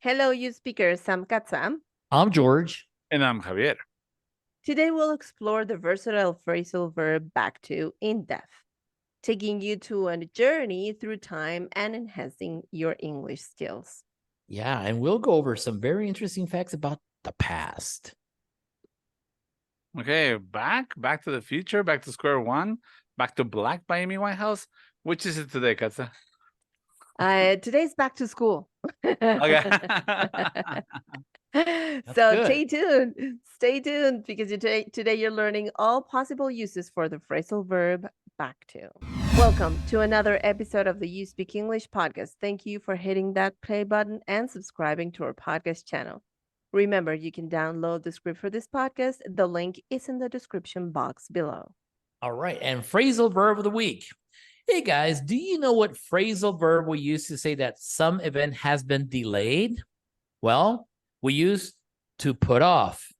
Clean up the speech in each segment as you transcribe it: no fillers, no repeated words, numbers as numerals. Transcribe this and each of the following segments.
Hello, you speakers. I'm Katza. I'm George. And I'm Javier. Today we'll explore the versatile phrasal verb back to in depth, taking you to a journey through time and enhancing your English skills. Yeah, and we'll go over some very interesting facts about the past. Okay, back to the future, back to square one, back to black by Amy Whitehouse. Which is it today, Katza? Today's back to school. Okay. So good. stay tuned. Stay tuned because today you're learning all possible uses for the phrasal verb back to. Welcome to another episode of the You Speak English podcast. Thank you for hitting that play button and subscribing to our podcast channel. Remember, you can download the script for this podcast. The link is in the description box below. All right, and phrasal verb of the week. Hey guys, do you know what phrasal verb we use to say that some event has been delayed? Well, we use to put off.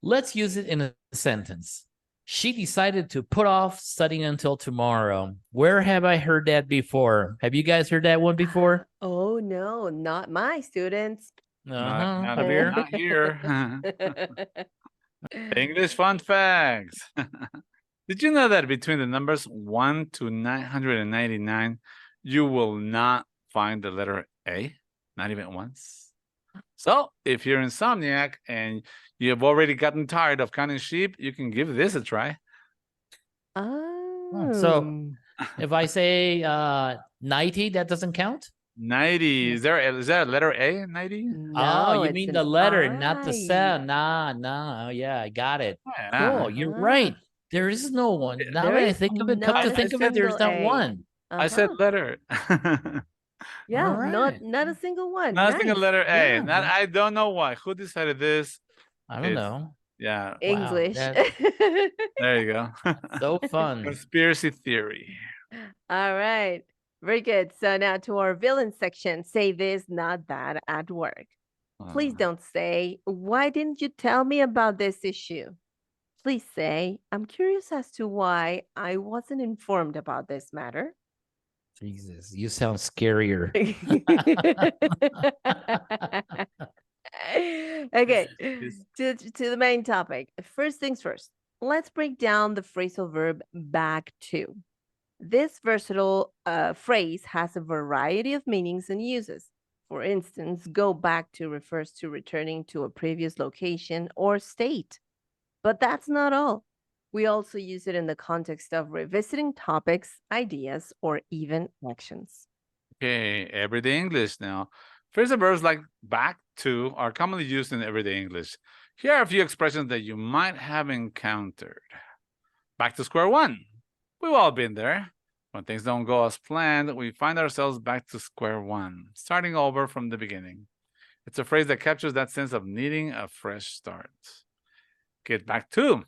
Let's use it in a sentence. She decided to put off studying until tomorrow. Where have I heard that before? Have you guys heard that one before? Oh, no, not my students. Javier? Not here. English fun facts. Did you know that between the numbers 1 to 999, you will not find the letter A? Not even once. So, if you're insomniac and you have already gotten tired of counting sheep, you can give this a try. Oh. So, if I say 90, that doesn't count? 90. Is there a letter A in 90? No, you it's mean an the letter, not the I. sound. Nah. Yeah, I got it. Yeah. Cool, you're right. There is no one. Now There that I is think of it, come not to a think of it, there's single not A. one. I said letter. Yeah, All right. not a single one. Not a single Nice. letter A. Yeah. Not, I don't know why. Who decided this? I don't know. Yeah. English. Wow, There you go. so fun. Conspiracy theory. All right. Very good. So now to our villain section. Say this, not that at work. Please don't say, why didn't you tell me about this issue? Please say, I'm curious as to why I wasn't informed about this matter. Jesus, you sound scarier. Okay, to the main topic. First things first, let's break down the phrasal verb back to. This versatile phrase has a variety of meanings and uses. For instance, go back to refers to returning to a previous location or state. But that's not all. We also use it in the context of revisiting topics, ideas, or even actions. Okay, everyday English now. Phrasal verbs like back to are commonly used in everyday English. Here are a few expressions that you might have encountered. Back to square one. We've all been there. When things don't go as planned, we find ourselves back to square one, starting over from the beginning. It's a phrase that captures that sense of needing a fresh start. Get back to.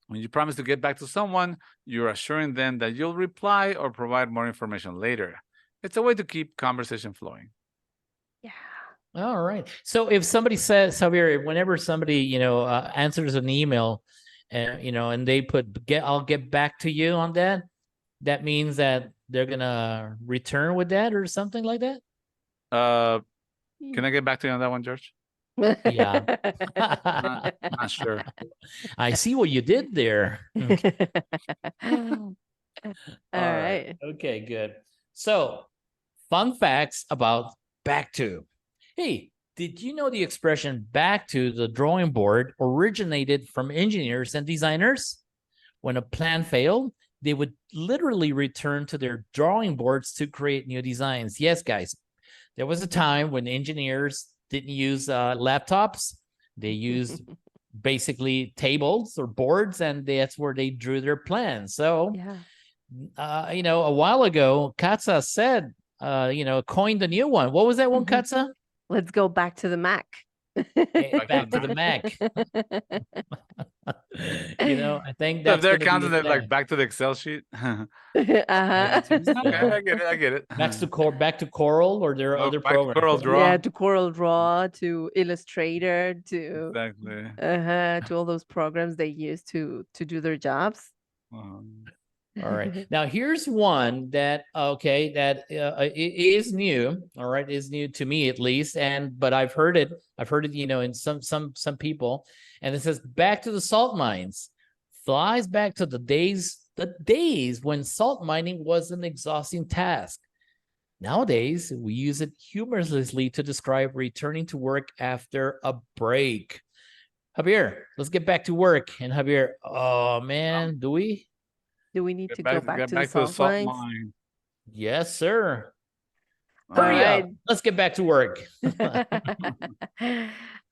When you promise to get back to someone, you're assuring them that you'll reply or provide more information later. It's a way to keep conversation flowing. Yeah. All right. So if somebody says, Javier, whenever somebody, answers an email, and they put, I'll get back to you on that, that means that they're going to return with that or something like that? Can I get back to you on that one, George? Yeah. Not sure. I see what you did there. All right. Okay, good. So, fun facts about back to. Hey, did you know the expression back to the drawing board originated from engineers and designers? When a plan failed, they would literally return to their drawing boards to create new designs. Yes, guys, there was a time when engineers didn't use laptops. They used basically tables or boards, and that's where they drew their plans. So, a while ago, Katza said, coined a new one. What was that one, Katza? Let's go back to the Mac. Back to the Mac. I think So if that's they're counting it like back to the Excel sheet. Okay, I get it. Back to Coral, or there are other programs. To Coral Draw. Yeah, to Coral Draw, to Illustrator, to exactly. to all those programs they use to do their jobs. All right. Now here's one that okay that is new. All right, is new to me at least, but I've heard it. In some people, and it says back to the salt mines. Flies back to the days when salt mining was an exhausting task. Nowadays, we use it humorously to describe returning to work after a break. Javier, let's get back to work. And Javier, oh man, do we? Do we need to go back to the to the salt salt mines? mine. Yes, sir. All Hurry up. right. Let's get back to work. All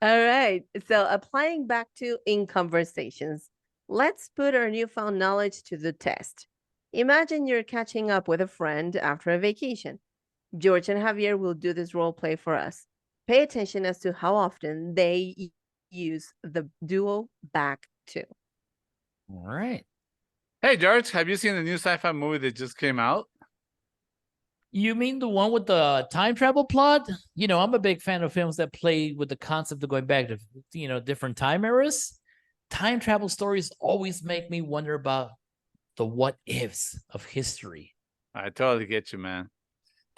right. So applying back to in conversations, let's put our newfound knowledge to the test. Imagine you're catching up with a friend after a vacation. George and Javier will do this role play for us. Pay attention as to how often they use the duo back to. All right. Hey, George, have you seen the new sci-fi movie that just came out? You mean the one with the time travel plot? I'm a big fan of films that play with the concept of going back to, different time eras. Time travel stories always make me wonder about the what ifs of history. I totally get you, man.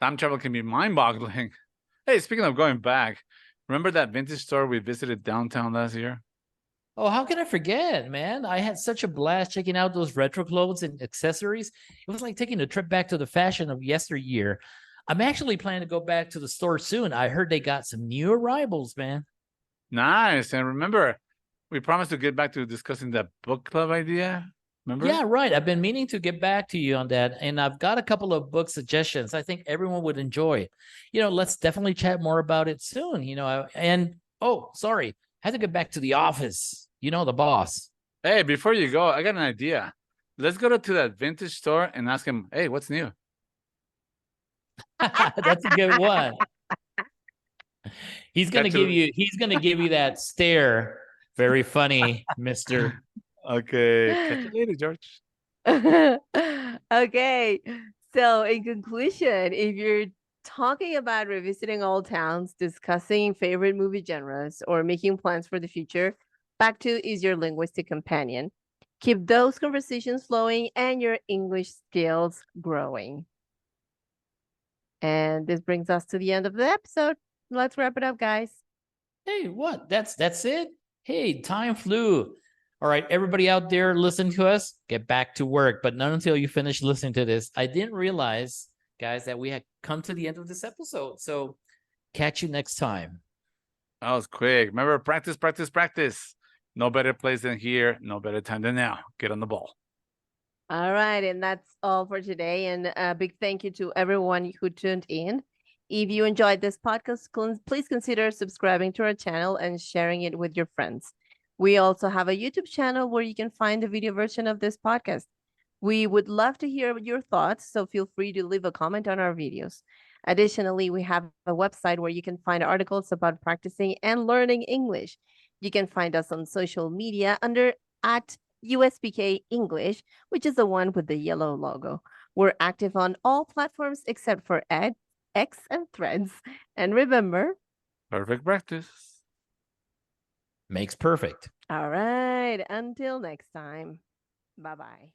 Time travel can be mind-boggling. Hey, speaking of going back, remember that vintage store we visited downtown last year? Oh, how can I forget, man? I had such a blast checking out those retro clothes and accessories. It was like taking a trip back to the fashion of yesteryear. I'm actually planning to go back to the store soon. I heard they got some new arrivals, man. Nice. And remember, we promised to get back to discussing that book club idea. Remember? Yeah, right. I've been meaning to get back to you on that. And I've got a couple of book suggestions I think everyone would enjoy. Let's definitely chat more about it soon. Oh, sorry. I had to get back to the office. The boss. Hey, before you go, I got an idea. Let's go to that vintage store and ask him, hey, what's new? That's a good one. He's gonna give you that stare. Very funny, mister. Okay. Catch you later, George. Okay. So, in conclusion, if you're talking about revisiting old towns, discussing favorite movie genres, or making plans for the future, back to is your linguistic companion. Keep those conversations flowing and your English skills growing. And this brings us to the end of the episode. Let's wrap it up, guys. Hey, what? That's it? Hey, time flew. All right, everybody out there listening to us, get back to work, but not until you finish listening to this. I didn't realize, guys, that we had come to the end of this episode. So catch you next time. That was quick. Remember, practice, practice, practice. No better place than here. No better time than now. Get on the ball. All right. And that's all for today. And a big thank you to everyone who tuned in. If you enjoyed this podcast, please consider subscribing to our channel and sharing it with your friends. We also have a YouTube channel where you can find the video version of this podcast. We would love to hear your thoughts, so feel free to leave a comment on our videos. Additionally, we have a website where you can find articles about practicing and learning English. You can find us on social media under @Uspk English, which is the one with the yellow logo. We're active on all platforms except for X and Threads. And remember, Perfect practice makes perfect. All right. Until next time. Bye-bye.